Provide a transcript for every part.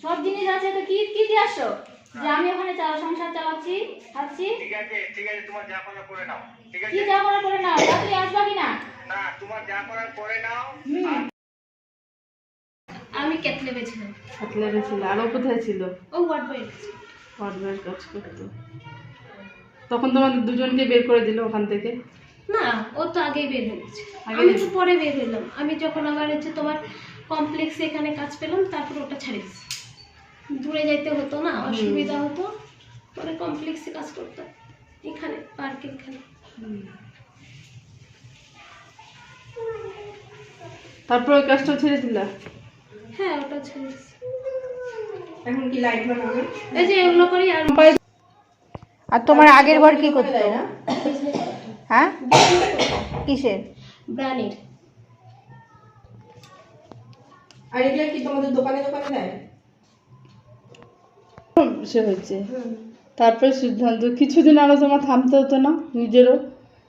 সব জিনিস আছে তো কি কি দিয়ে আসছো যে আমি ওখানে সংসার চালাচ্ছি খাচ্ছি? ঠিক আছে তোমার যা করার করে নাও। ঠিক আছে কি যা করার করে নাও, রাত্রি আসবা কিনা? না তোমার যা করার করে নাও। আমি ক্যাথলেবে ছিলাম। ক্যাথলেবে ছিল, আর ও কোথায় ছিল? ও ওয়ার্ড বয়। ওয়ার্ড বয়ের কাজ করতো। তখন তোমাদের দুজনকে বের করে দিল ওখান থেকে? না, ও তো আগেই বের হয়ে গেছে, আগে আমি তো পরে বের হইলাম। আমি যখন আবার হচ্ছে তোমার কমপ্লেক্সে এখানে কাজ পেলাম, তারপর ওটা ছেড়ে দিয়েছি। দূরে যাইতে হতো না, অসুবিধা হতো, পরে কমপ্লেক্সে কাজ করতাম এখানে পার্কের এখানে। তারপর ওই কাজটা ছেড়ে দিলা? হ্যাঁ, ওটা ছেড়ে দিয়েছি। এখন কি লাইট বানাবে? এই যে এগুলো করি। আর তোমার আগের বার কি করতো? হ্যাঁ, কিসের? ব্রানির। আর এগুলা কি তোমাদের দোকানে দোকানে দেয়? সে হয়েছে। তারপরে সিদ্ধান্ত কিছুদিন আরো তোমার থামতে হতো না নিজেরও,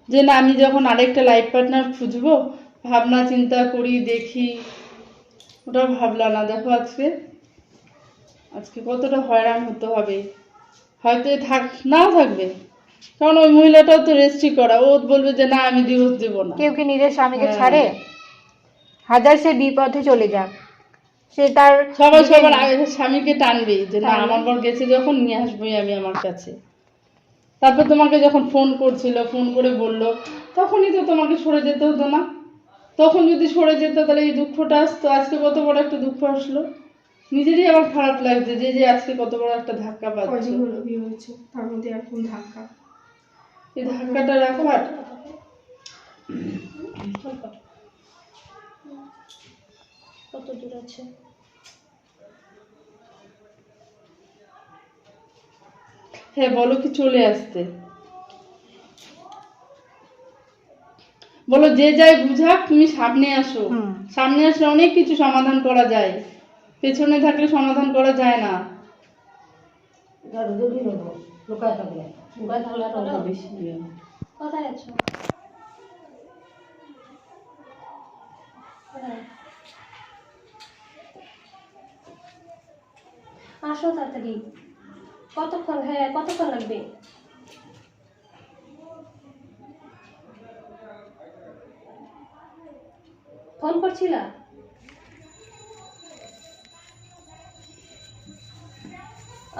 যে না আমি যখন আরেকটা লাইফ পার্টনার খুঁজবো, ভাবনা চিন্তা করি দেখি, ওটা ভাবলা না। দেখো আজকে আজকে কতটা হয়রান হতে হবে। হয়তো নাও থাকবে, কারণ ওই মহিলাটাও তো রেজিস্ট্রি করা, ও বলবে যে না আমি ডিভোর্স দেবো না। কেউ কি নিজের স্বামীকে হ্যাঁ। ছাড়ে? হাজার সে বিপথে চলে যাক, সে তার সবাই সবার আগে স্বামীকে টানবে যে না আমার বর গেছে যখন নিয়ে আসবোই আমি আমার কাছে। তারপর তোমাকে যখন ফোন করছিল, ফোন করে বললো, তখনই তো তোমাকে সরে যেতে হতো না? তখন যদি সরে যেত তাহলে এই দুঃখটা আসতো। আজকে কত বড় একটা দুঃখ আসলো, নিজেরই আমার খারাপ লাগছে যে যে আজকে কত বড় একটা ধাক্কা পাচ্ছি। বিয়ে হয়েছে, তার মধ্যে এরকম ধাক্কা। এই ধাক্কাটা রাখার কত দূর আছে? হ্যাঁ বলো, কি চলে আসতে বলো, যে যাই বুঝাক তুমি সামনে আসো। সামনে আসলে অনেক কিছু সমাধান করা যায়, পেছনে থাকলে সমাধান করা যায় না। কোথায় আছো? আসো তাড়াতাড়ি। কতক্ষণ? হ্যাঁ, কতক্ষণ লাগবে? ফোন করছিলা?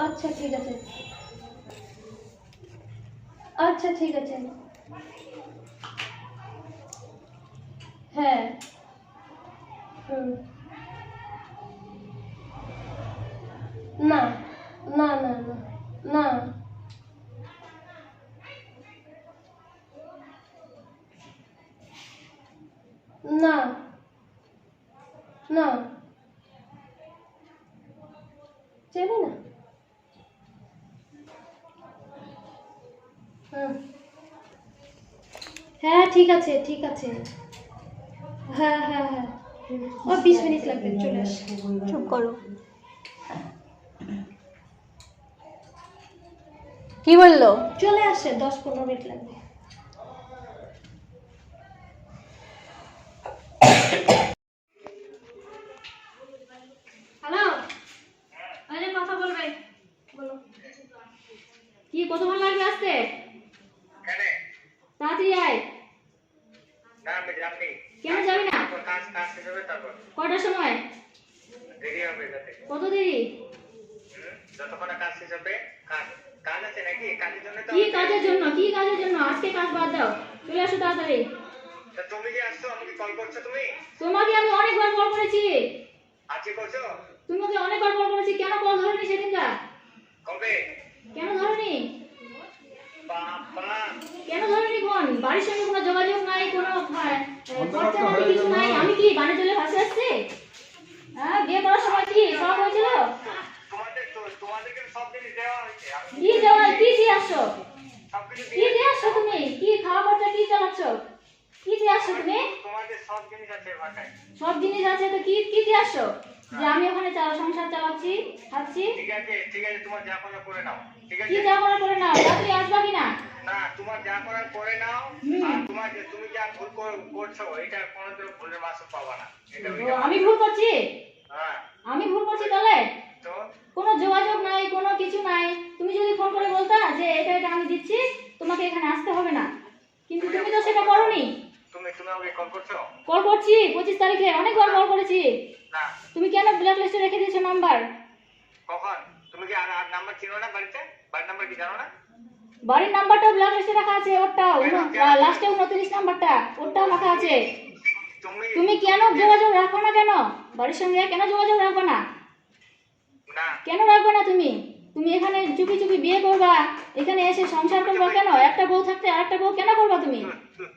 আচ্ছা ঠিক আছে, আচ্ছা ঠিক আছে। হ্যাঁ, না না না না না, না না, চেনে না। হ্যাঁ ঠিক আছে ঠিক আছে। হ্যাঁ হ্যাঁ হ্যাঁ, ও 20 মিনিট লাগবে, চলে আস। চুপ করো। কি বললো? চলে আসে, 10-15 মিনিট লাগবে। হ্যালো, আরে কথা বলবে, বলো। কি কতক্ষণ লাগবে আসতে? তাড়াতাড়ি আয়। না আমি যাবনি। কেন যাবি না? কাজ শেষ হবে তারপর। কটার সময়? দেরি হবে যাতে। কত দেরি? যতক্ষণ কাজ শেষ হবে। কাজ আছে নাকি? কাজের জন্য তো কি কাজের জন্য? কি কাজের জন্য? আজকে কাজ বাদ দাও, চলে আসো তাড়াতাড়ি। তা তুমি যে আসছো আমাকে কল করছো তুমি? তোমাকে আমি অনেকবার কল করেছি। আজকে করছো? তোমাকে অনেকবার কল করেছি, কেন কল ধরনি সেদিনকার? কবে? কেন ধরনি? বাবা কেন ধরনি ফোন? বাড়ির সঙ্গে কোনো যোগাযোগ নাই, কোনো খরচা পাতি কিছু নাই। আমি কি বানে চলে ভাসে আসছি? হ্যাঁ, বিয়ে করার সময় কি সব হয়েছিল? তোমাদেরকে সব জিনিস দেওয়া হয়েছে। কি দেওয়া? কি দিয়ে আসছো? সবকিছু কি দিয়ে আসছো তুমি? কি খাওয়া খরচা কি চালাচ্ছ? কি দিয়ে আসছো তুমি? তোমাদের সব জিনিস আছে ভাটায়। সব জিনিস আছে তো কি কি দিয়ে আসছো যে আমি ওখানে সংসার চালাচ্ছি খাচ্ছি? ঠিক আছে তোমার যা করার করে নাও। ঠিক আছে কি যা করার করে নাও, রাত্রি আসবা কিনা? না তোমার যা করার করে নাও। আর তুমি যা ভুল করছো এটা কোনোদিন ভুলের মাসুল পাবা না। আমি ভুল করছি? হ্যাঁ আমি ভুল করছি তাহলে? তো কোনো যোগাযোগ নাই, কোনো কিছু নাই। তুমি যদি ফোন করে বলতা যে এটা এটা আমি দিচ্ছি, তোমাকে এখানে আসতে হবে না, কিন্তু তুমি তো সেটা করোনি। তুমি আমাকে কল করছো? কল করছি 25 তারিখে, অনেকবার কল করেছি। না। তুমি কেন ব্ল্যাক লিস্টে রেখে দিয়েছো নাম্বার? কখন? তুমি কি আর নাম্বার চিনো না বাড়িতে? বাড়ির নাম্বার কি জানো না? বাড়ির নাম্বারটাও ব্ল্যাক লিস্টে রাখা আছে, ওরটাও লাস্টে 29 নাম্বারটা, ওরটাও রাখা আছে। তুমি কেন যোগাযোগ রাখো না? কেন বাড়ির সঙ্গে কেন যোগাযোগ রাখো না? না। কেন রাখবে না তুমি? তুমি এখানে চুপি চুপি বিয়ে করবা, এখানে এসে সংসার করবা কেন? একটা বউ থাকতে আরেকটা বউ কেন করবা তুমি?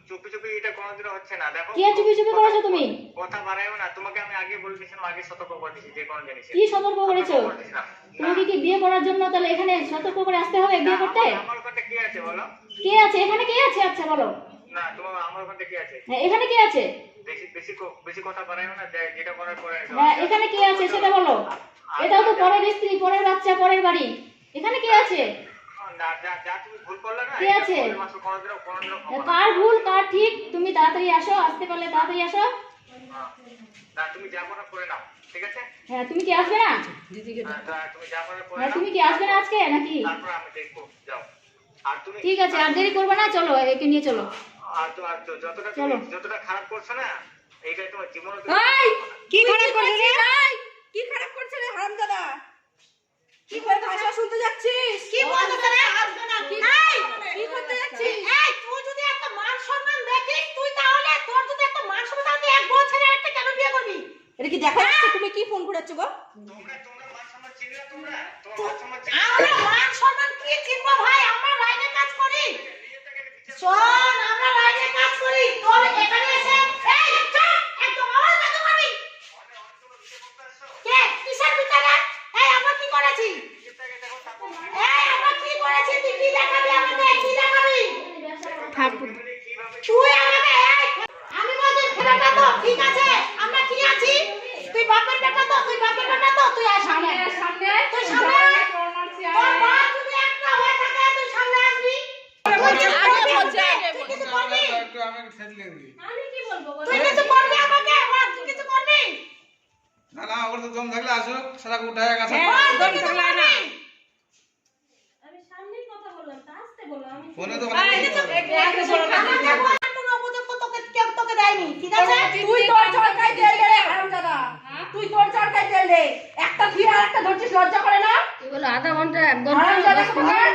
চুপি চুপি এটা কোনোদিনও হচ্ছে না। দেখো কি চুপি চুপি করেছো তুমি? কথা বাড়ায়ও না। তোমাকে আমি আগে বলে দিয়েছিলাম, আগে সতর্ক করে দিয়েছি যে কোনো জিনিসে। কি সতর্ক করেছো? তোমাকে কি বিয়ে করার জন্য তাহলে এখানে সতর্ক করে আসতে হবে বিয়ে করতে? আমার ওখানে কি আছে বলো? কে আছে এখানে? কে আছে? আচ্ছা বলো। না, তোমার আমার ওখানে কি আছে? হ্যাঁ, এখানে কে আছে? বেশি কথা বাড়ায়ও না। যেটা করার করে হ্যাঁ, এখানে কে আছে সেটা বলো। এটাও তো পরের স্ত্রী, পরের বাচ্চা, পরের বাড়ি। এখানে কে আছে? না, যা তুমি ভুল করলে না, কে আছে? কোনোদিনও কার ভুল কার ঠিক? তুমি তাড়াতাড়ি আসো, আসতে পারলে তাড়াতাড়ি আসো। না, তুমি যা করার করে নাও, ঠিক আছে? হ্যাঁ, তুমি কি আসবে না? তুমি যা করার করে হ্যাঁ, নাও। তুমি কি আসবে না আজকে নাকি? তারপর আমি দেখবো, যাও। আর তুমি ঠিক আছে, আর দেরি করবে না, চলো একে নিয়ে চলো। যতটা খারাপ করছো না, এইটাই তোমার জীবনে কি খারাপ করছে রে? কি খারাপ করছে রে হারামজাদা? কি করে ভাষা শুনতে যাচ্ছিস? কি বলতে রে? আসবে না কি? কি করতে যাচ্ছিস? এই তুই যদি একটা মান সম্মান দেখিস, তুই তাহলে তোর যদি একটা মান সম্মান থাকে, এক বউ ছেড়ে একটা কেন বিয়ে করবি? এটা কি দেখা যাচ্ছে তুমি কি ফোন করেছো গো? তোমরা মান সম্মান চিনলে না? তোমার মান সম্মান চিনলে? আমরা মান সম্মান কি চিনবো ভাই? আমরা লাইনে কাজ করি। শোন, আমরা লাইনে কাজ করি। তোর এখানে এসে এই চুপ, একদম আওয়াজ বন্ধ করবি। কে কিসের বিচারে? এই আমরা কি করেছি? এই আমরা কি করেছি? তুই কি দেখাবি আমাকে? কি দেখাবি? তুই আমাকে আমি বলছি বেটা তো ঠিক আছে, আমরা কি আছি? তুই বাপের বেটা তো, তুই বাপের বেটা তো, তুই আয় সামনে। তুই সামনে আয়। তোর মা যদি একটা হয়ে থাকে, তুই সামনে আসবি। তুই কিছু করবি? আমি কি বলবো বলো? তুই কিছু করবি আমাকে? বল, তুই কিছু করবি? না না, ওর তো দম থাকলে আসুক, সারা উঠায় গেছে। বল, তুই কিছু করবি? আমি সামনেই কথা বললাম, তা আসতে বলো। আমি ফোনে তো অনেক কিছু বলে। আমাকে বল, কোনো উপযুক্ত কেউ তোকে দেয়নি, ঠিক আছে? তুই তোর চরকায় তেল দে রে হারামজাদা। তুই তোর চরকায় তেল দে। একটা তুই আর একটা ধরছিস, লজ্জা করে না? কি বলো? আধা ঘন্টা 1 হারামজাদা কোথাকার?